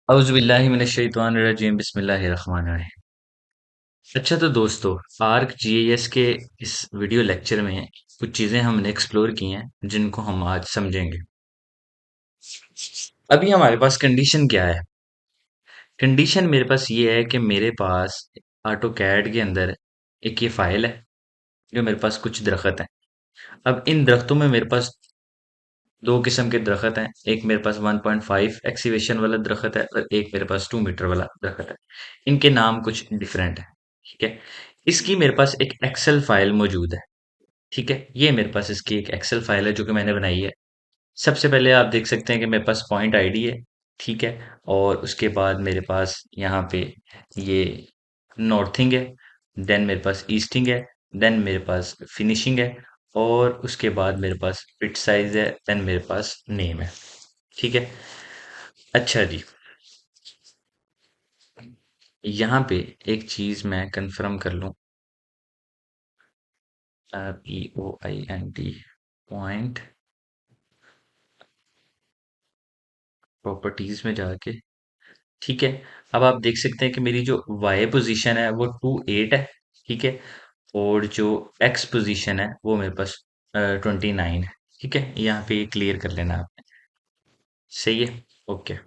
औज़ुबिल्लाहि बिस्मिल्लाहिर्रहमानिर्रहीम। अच्छा तो दोस्तों, आर्क जीएस के इस वीडियो लेक्चर में कुछ चीज़ें हमने एक्सप्लोर की हैं जिनको हम आज समझेंगे। अभी हमारे पास कंडीशन क्या है? कंडीशन मेरे पास ये है कि मेरे पास ऑटो कैड के अंदर एक ये फाइल है जो मेरे पास कुछ दरख्त हैं। अब इन दरख्तों में मेरे पास दो किस्म के दरख्त हैं। एक मेरे पास 1.5 एक्सीवेशन वाला दरख्त है और एक मेरे पास 2 मीटर वाला दरख्त है। इनके नाम कुछ डिफरेंट है। ठीक है। इसकी मेरे पास एक एक्सेल फाइल मौजूद है। ठीक है, ये मेरे पास इसकी एक एक्सेल फाइल है जो कि मैंने बनाई है। सबसे पहले आप देख सकते हैं कि मेरे पास पॉइंट आईडी है। ठीक है। और उसके बाद मेरे पास यहाँ पे ये नॉर्थिंग है। देन मेरे पास ईस्टिंग है। देन मेरे पास फिनिशिंग है। और उसके बाद मेरे पास पिट साइज है। देन मेरे पास नेम है। ठीक है। अच्छा जी, यहाँ पे एक चीज मैं कंफर्म कर लूँ। POINT पॉइंट प्रॉपर्टीज में जाके। ठीक है। अब आप देख सकते हैं कि मेरी जो वाई पोजीशन है वो 28 है। ठीक है। और जो एक्स पोजीशन है वो मेरे पास 29 है। ठीक है, यहाँ पे ये क्लियर कर लेना आप। सही है। ओके।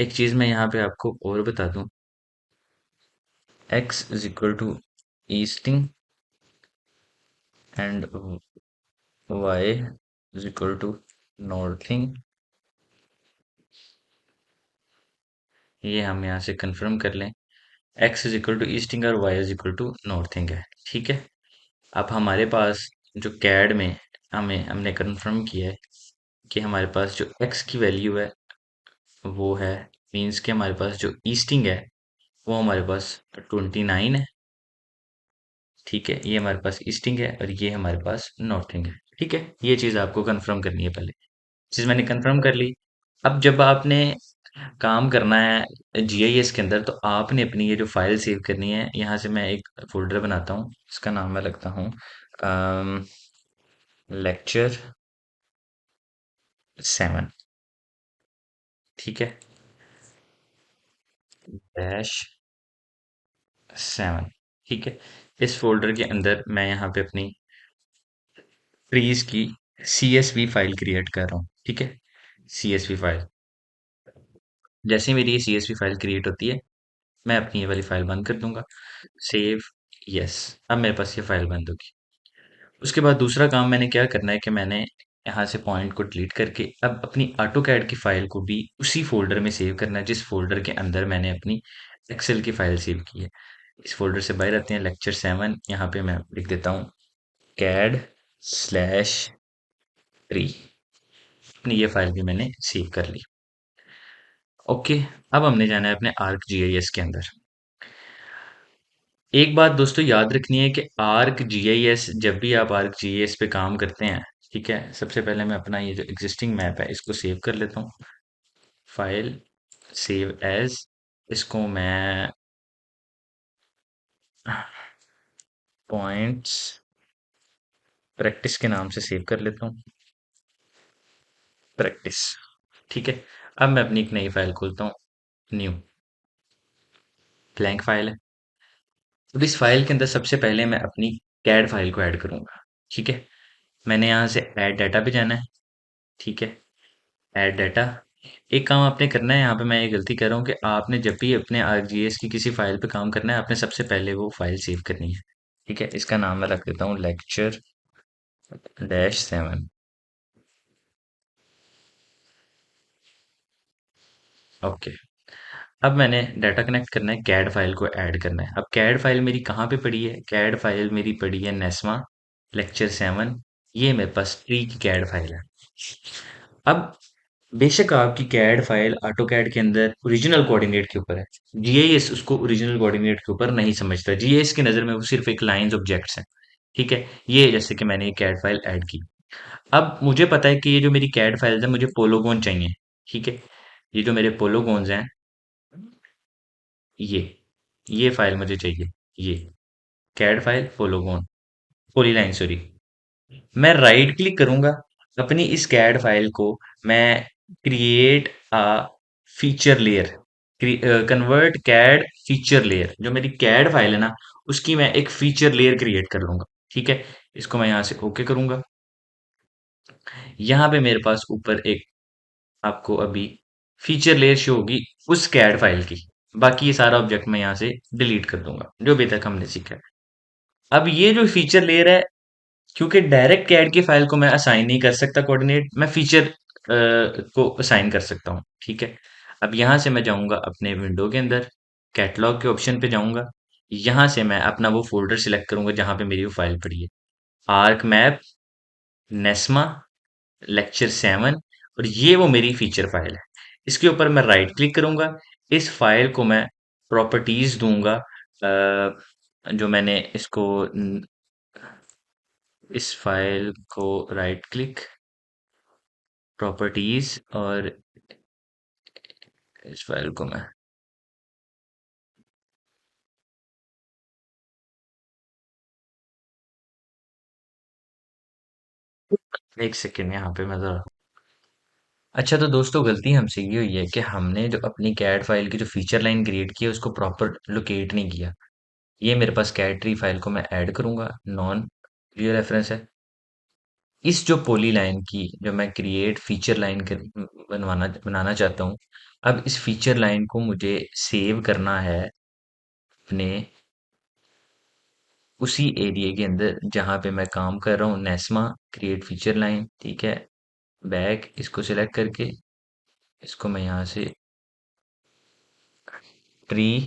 एक चीज मैं यहाँ पे आपको और बता दूं। X is equal to easting and Y is equal to northing. ये हम यहाँ से कंफर्म कर लें। X is equal to easting और Y is equal to northing है। ठीक है। अब हमारे पास जो कैड में हमें हमने कंफर्म किया है कि हमारे पास जो एक्स की वैल्यू है वो है, मीन्स कि हमारे पास जो ईस्टिंग है वो हमारे पास 29 है। ठीक है, ये हमारे पास ईस्टिंग है और ये हमारे पास नॉर्थिंग है। ठीक है, ये चीज़ आपको कंफर्म करनी है पहले। चीज़ मैंने कंफर्म कर ली। अब जब आपने काम करना है जीआईएस के अंदर तो आपने अपनी ये जो फाइल सेव करनी है, यहाँ से मैं एक फोल्डर बनाता हूँ। इसका नाम मैं रखता हूँ लेक्चर 7। ठीक है। डैश 7। ठीक है। इस फोल्डर के अंदर मैं यहाँ पे अपनी ट्रीज की CSV फाइल क्रिएट कर रहा हूँ। ठीक है। CSV फाइल, जैसे ही मेरी ये CSV फाइल क्रिएट होती है मैं अपनी ये वाली फाइल बंद कर दूंगा। सेव। यस। अब मेरे पास ये फाइल बंद होगी। उसके बाद दूसरा काम मैंने क्या करना है कि मैंने यहाँ से पॉइंट को डिलीट करके अब अपनी ऑटो कैड की फाइल को भी उसी फोल्डर में सेव करना है जिस फोल्डर के अंदर मैंने अपनी एक्सेल की फाइल सेव की है। इस फोल्डर से बाहर आते हैं, लेक्चर 7, यहाँ पे मैं लिख देता हूँ कैड स्लैश ट्री। अपनी ये फाइल भी मैंने सेव कर ली। ओके। अब हमने जाना है अपने आर्क जीआईएस के अंदर। एक बात दोस्तों याद रखनी है कि आर्क जीआईएस, जब भी आप आर्क जीआईएस पे काम करते हैं, ठीक है, सबसे पहले मैं अपना ये जो एग्जिस्टिंग मैप है इसको सेव कर लेता हूँ। फाइल, सेव एज, इसको मैं पॉइंट्स प्रैक्टिस के नाम से सेव कर लेता हूँ। प्रैक्टिस। ठीक है। अब मैं अपनी एक नई फाइल खोलता हूँ। न्यू, ब्लैंक फाइल है। अब इस फाइल के अंदर सबसे पहले मैं अपनी कैड फाइल को ऐड करूंगा। ठीक है। मैंने यहाँ से ऐड डाटा पे जाना है। ठीक है। Add data. एक काम आपने करना है, यहाँ पे मैं ये गलती कर रहा हूँ कि आपने जब भी अपने आरजीएस की किसी फाइल पे काम करना है आपने सबसे पहले वो फाइल सेव करनी है। ठीक है, इसका नाम मैं रख देता हूँ लेक्चर डैश 7। ओके। अब मैंने डाटा कनेक्ट करना है, कैड फाइल को ऐड करना है। अब कैड फाइल मेरी कहाँ पे पड़ी है? कैड फाइल मेरी पड़ी है नेस्मा लेक्चर 7। ये मेरे पास ट्री की कैड फाइल है। अब बेशक आपकी कैड फाइल ऑटो कैड के अंदर ओरिजिनल कोऑर्डिनेट के ऊपर है, जीआईएस उसको ओरिजिनल कोऑर्डिनेट के ऊपर नहीं समझता। जीआईएस की नज़र में वो सिर्फ एक लाइंस ऑब्जेक्ट्स हैं। ठीक है। ये जैसे कि मैंने ये कैड फाइल ऐड की। अब मुझे पता है कि ये जो मेरी कैड फाइल्स है मुझे पोलोगोन चाहिए। ठीक है। ये जो मेरे पोलोगोन्स हैं, ये ये फाइल मुझे चाहिए। ये CAD file polygon, polyline sorry. मैं राइट क्लिक करूंगा अपनी इस कैड फाइल को, मैं create a feature layer, convert CAD feature layer, जो मेरी कैड फाइल है ना, उसकी मैं एक फीचर लेयर क्रिएट कर लूंगा। ठीक है, इसको मैं यहाँ से ओके करूंगा। यहाँ पे मेरे पास ऊपर एक आपको अभी फीचर लेयर शो होगी उस कैड फाइल की। बाकी ये सारा ऑब्जेक्ट मैं यहाँ से डिलीट कर दूंगा जो अभी तक हमने सीखा है। अब ये जो फीचर लेयर है, क्योंकि डायरेक्ट कैड की फाइल को मैं असाइन नहीं कर सकता कोऑर्डिनेट, मैं फीचर को असाइन कर सकता हूँ। ठीक है, अब यहाँ से मैं जाऊँगा अपने विंडो के अंदर, कैटलॉग के ऑप्शन पे जाऊँगा। यहाँ से मैं अपना वो फोल्डर सिलेक्ट करूंगा जहाँ पे मेरी वो फाइल पड़ी है, आर्क मैप नेस्मा लेक्चर 7, और ये वो मेरी फीचर फाइल है। इसके ऊपर मैं राइट क्लिक करूंगा, इस फाइल को मैं प्रॉपर्टीज दूंगा, जो मैंने इसको इस फाइल को राइट क्लिक प्रॉपर्टीज, और इस फाइल को मैं एक सेकेंड यहाँ पे मैं जरा। अच्छा, तो दोस्तों गलती हमसे ये हुई है कि हमने जो अपनी कैड फाइल की जो फीचर लाइन क्रिएट की है उसको प्रॉपर लोकेट नहीं किया। ये मेरे पास कैड ट्री फाइल को मैं ऐड करूंगा, नॉन रियल रेफरेंस है। इस जो पॉली लाइन की जो मैं क्रिएट फीचर लाइन बनवाना बनाना चाहता हूँ, अब इस फीचर लाइन को मुझे सेव करना है अपने उसी एरिया के अंदर जहाँ पे मैं काम कर रहा हूँ, नेस्मा क्रिएट फीचर लाइन। ठीक है, बैक इसको सिलेक्ट करके इसको मैं यहाँ से ट्री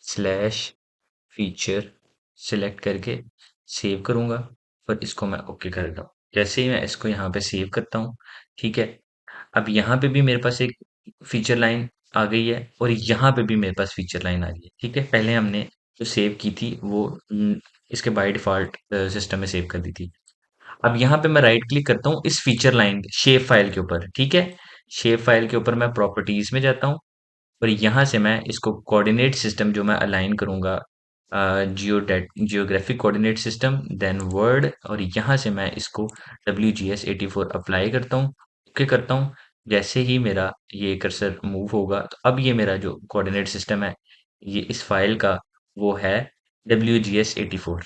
स्लैश फीचर सिलेक्ट करके सेव करूंगा, और इसको मैं ओके कर देता हूँ। जैसे ही मैं इसको यहाँ पे सेव करता हूँ, ठीक है, अब यहाँ पे भी मेरे पास एक फीचर लाइन आ गई है, और यहाँ पे भी मेरे पास फीचर लाइन आ गई है। ठीक है, पहले हमने जो सेव की थी वो इसके बाय डिफॉल्ट सिस्टम में सेव कर दी थी। अब यहाँ पे मैं राइट क्लिक करता हूँ इस फीचर लाइन शेप फाइल के ऊपर। ठीक है, शेप फाइल के ऊपर मैं प्रॉपर्टीज में जाता हूँ, और यहाँ से मैं इसको कोऑर्डिनेट सिस्टम जो मैं अलाइन करूँगा, geographic coordinate system, then world, और यहाँ से मैं इसको WGS84 अप्लाई करता हूँ, ओके करता हूँ। जैसे ही मेरा ये कर्सर मूव होगा तो अब ये मेरा जो कोऑर्डिनेट सिस्टम है, ये इस फाइल का वो है WGS84।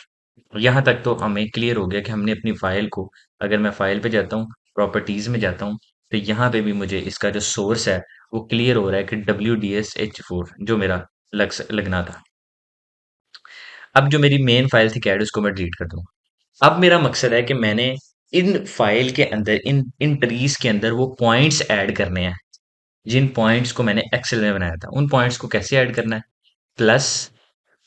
यहाँ तक तो हमें क्लियर हो गया कि हमने अपनी फाइल को, अगर मैं फाइल पे जाता हूँ, प्रॉपर्टीज में जाता हूँ, तो यहाँ पे भी मुझे इसका जो सोर्स है वो क्लियर हो रहा है कि WDSH4 जो मेरा लगना था। अब जो मेरी मेन फाइल थी कैड, उसको मैं डिलीट कर दूंगा। अब मेरा मकसद है कि मैंने इन फाइल के अंदर, इन इन ट्रीज के अंदर वो पॉइंट्स ऐड करने हैं, जिन पॉइंट्स को मैंने एक्सेल में बनाया था। उन पॉइंट्स को कैसे ऐड करना है, प्लस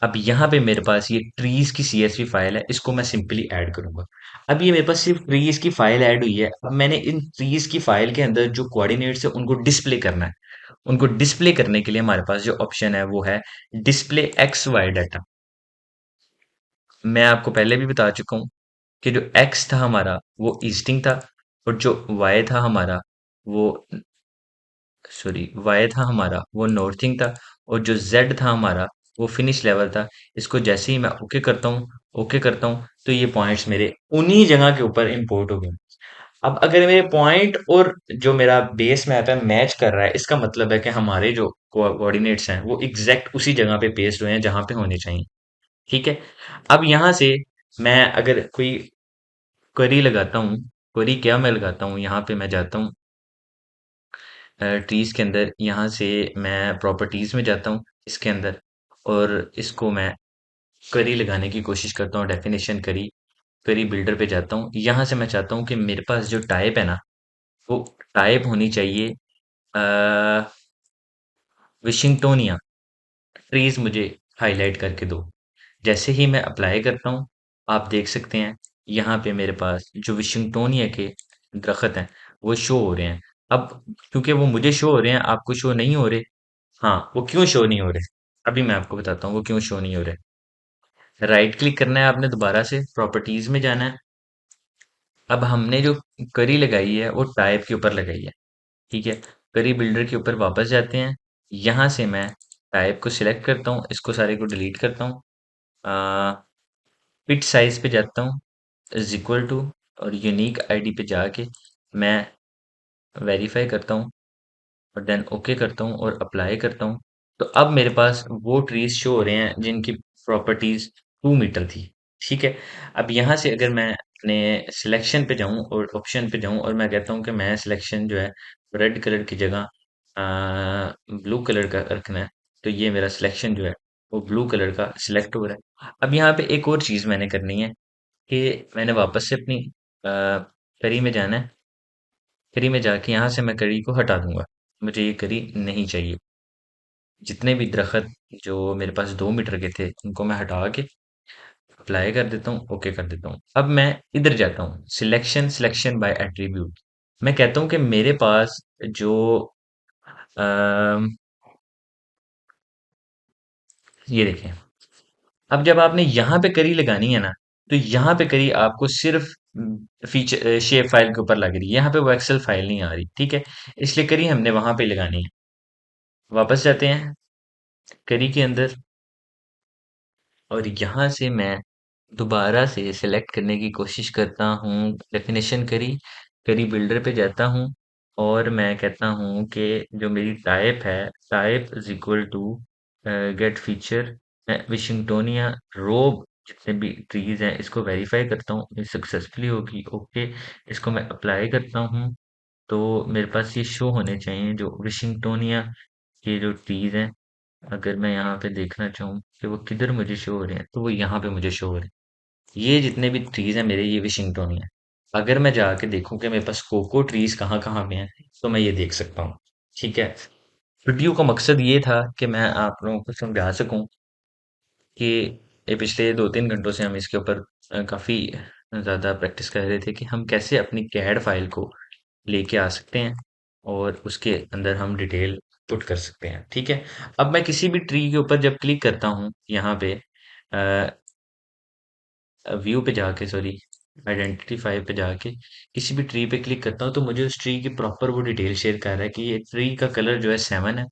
अब यहाँ पे मेरे पास ये ट्रीज की CSV फाइल है, इसको मैं सिंपली ऐड करूंगा। अब ये मेरे पास सिर्फ ट्रीज की फाइल ऐड हुई है, अब मैंने इन ट्रीज की फाइल के अंदर जो कोऑर्डिनेट्स है उनको डिस्प्ले करना है। उनको डिस्प्ले करने के लिए हमारे पास जो ऑप्शन है वो है डिस्प्ले XY डाटा। मैं आपको पहले भी बता चुका हूँ कि जो एक्स था हमारा वो ईस्टिंग था, और जो वाई था हमारा वो, सॉरी, वाई था हमारा वो नॉर्थिंग था, और जो जेड था हमारा वो फिनिश लेवल था। इसको जैसे ही मैं ओके करता हूँ, ओके करता हूँ, तो ये पॉइंट्स मेरे उन्हीं जगह के ऊपर इंपोर्ट हो गए। अब अगर मेरे पॉइंट और जो मेरा बेस मैप है मैच कर रहा है, इसका मतलब है कि हमारे जो कोऑर्डिनेट्स हैं वो एग्जैक्ट उसी जगह पे पेस्ट हुए हैं जहां पे होने चाहिए। ठीक है, अब यहाँ से मैं अगर कोई क्वेरी लगाता हूँ, क्वेरी क्या मैं लगाता हूँ, यहाँ पे मैं जाता हूँ ट्रीज के अंदर, यहाँ से मैं प्रॉपर्टीज में जाता हूँ इसके अंदर, और इसको मैं क्वेरी लगाने की कोशिश करता हूँ, डेफिनेशन करी, क्वेरी बिल्डर पे जाता हूँ। यहाँ से मैं चाहता हूँ कि मेरे पास जो टाइप है ना, वो टाइप होनी चाहिए विशिंगटोनिया। ट्रीज मुझे हाईलाइट करके दो। जैसे ही मैं अप्लाई करता हूँ, आप देख सकते हैं यहाँ पे मेरे पास जो विशिंगटोनिया के दरख्त हैं वो शो हो रहे हैं। अब क्योंकि वो मुझे शो हो रहे हैं, आपको शो नहीं हो रहे। हाँ, वो क्यों शो नहीं हो रहे, अभी मैं आपको बताता हूँ वो क्यों शो नहीं हो रहे। राइट क्लिक करना है आपने, दोबारा से प्रॉपर्टीज में जाना है। अब हमने जो करी लगाई है वो टाइप के ऊपर लगाई है। ठीक है, करी बिल्डर के ऊपर वापस जाते हैं। यहाँ से मैं टाइप को सिलेक्ट करता हूँ, इसको सारे को डिलीट करता हूँ, पिट साइज पे जाता हूँ, इज इक्वल टू, और यूनिक आईडी पे जाके मैं वेरीफाई करता हूँ और देन ओके करता हूँ और अप्लाई करता हूँ। तो अब मेरे पास वो ट्रीज शो हो रहे हैं जिनकी प्रॉपर्टीज 2 मीटर थी। ठीक है। अब यहाँ से अगर मैं अपने सिलेक्शन पे जाऊँ और ऑप्शन पे जाऊँ और मैं कहता हूँ कि मैं सिलेक्शन जो है रेड कलर की जगह ब्लू कलर का रखना है, तो ये मेरा सिलेक्शन जो है वो ब्लू कलर का सिलेक्ट हो रहा है। अब यहाँ पे एक और चीज़ मैंने करनी है कि मैंने वापस से अपनी करी में जाना है। करी में जाके यहाँ से मैं करी को हटा दूंगा। मुझे ये करी नहीं चाहिए। जितने भी दरख्त जो मेरे पास 2 मीटर के थे उनको मैं हटा के अप्लाई कर देता हूँ, ओके कर देता हूँ। अब मैं इधर जाता हूँ, सिलेक्शन सिलेक्शन बाय एट्रीब्यूट। मैं कहता हूँ कि मेरे पास जो अम, ये देखें। अब जब आपने यहाँ पे करी लगानी है ना, तो यहाँ पे करी आपको सिर्फ फीचर शेप फाइल के ऊपर लग रही है, यहाँ पे वो एक्सेल फाइल नहीं आ रही। ठीक है। इसलिए करी हमने वहां पे लगानी है। वापस जाते हैं करी के अंदर और यहाँ से मैं दोबारा से सिलेक्ट करने की कोशिश करता हूँ डेफिनेशन करी। करी बिल्डर पे जाता हूँ और मैं कहता हूँ कि जो मेरी टाइप है, type is equal to get feature Washingtonia rob. जितने भी ट्रीज हैं इसको वेरीफाई करता हूँ, ये सक्सेसफुली होगी। ओके, इसको मैं अप्लाई करता हूँ। तो मेरे पास ये शो होने चाहिए जो विशिंगटोनिया के जो ट्रीज हैं। अगर मैं यहाँ पे देखना चाहूँ कि वो किधर मुझे शो हो रहे हैं, तो वो यहाँ पे मुझे शो हो रहे हैं। ये जितने भी ट्रीज हैं मेरे, ये विशिंगटन है। अगर मैं जाके देखूं कि मेरे पास कोको ट्रीज कहाँ कहाँ पे हैं, तो मैं ये देख सकता हूँ। ठीक है। वीडियो का मकसद ये था कि मैं आप लोगों को समझा सकूं कि ये पिछले 2-3 घंटों से हम इसके ऊपर काफी ज्यादा प्रैक्टिस कर रहे थे कि हम कैसे अपनी कैड फाइल को लेके आ सकते हैं और उसके अंदर हम डिटेल पुट कर सकते हैं। ठीक है। अब मैं किसी भी ट्री के ऊपर जब क्लिक करता हूँ यहाँ पे व्यू पे जाके, सॉरी, आइडेंटिटी फाइव पे जाके किसी भी ट्री पे क्लिक करता हूँ, तो मुझे उस ट्री की प्रॉपर वो डिटेल शेयर कर रहा है कि ये ट्री का कलर जो है 7 है,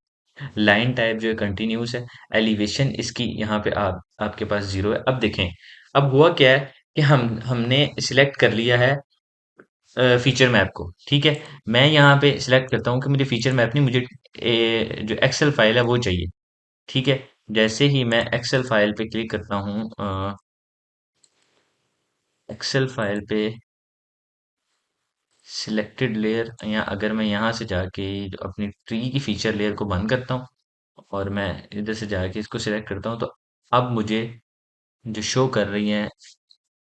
लाइन टाइप जो है कंटिन्यूस है, एलिवेशन इसकी यहाँ पे आपके पास 0 है। अब देखें, अब हुआ क्या है कि हमने सिलेक्ट कर लिया है फीचर मैप को। ठीक है। मैं यहाँ पे सिलेक्ट करता हूँ कि मुझे फीचर मैप नहीं, मुझे जो एक्सेल फाइल है वो चाहिए। ठीक है। जैसे ही मैं एक्सेल फाइल पे क्लिक करता हूँ, एक्सेल फाइल पे सिलेक्टेड लेयर, या अगर मैं यहाँ से जाके जो अपनी ट्री की फीचर लेयर को बंद करता हूँ और मैं इधर से जाके इसको सिलेक्ट करता हूँ, तो अब मुझे जो शो कर रही है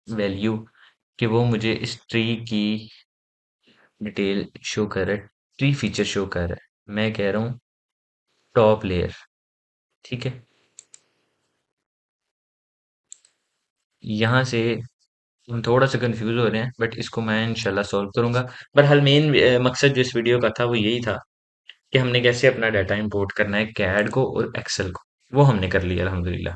वैल्यू, कि वो मुझे इस ट्री की डिटेल शो कर रहा है, ट्री फीचर शो कर रहा है। मैं कह रहा हूँ टॉप लेयर। ठीक है। यहाँ से हम थोड़ा सा कंफ्यूज हो रहे हैं, बट इसको मैं इंशाल्लाह सॉल्व करूंगा। पर हल मेन मकसद जो इस वीडियो का था वो यही था कि हमने कैसे अपना डाटा इंपोर्ट करना है कैड को और एक्सेल को। वो हमने कर लिया अल्हम्दुलिल्लाह।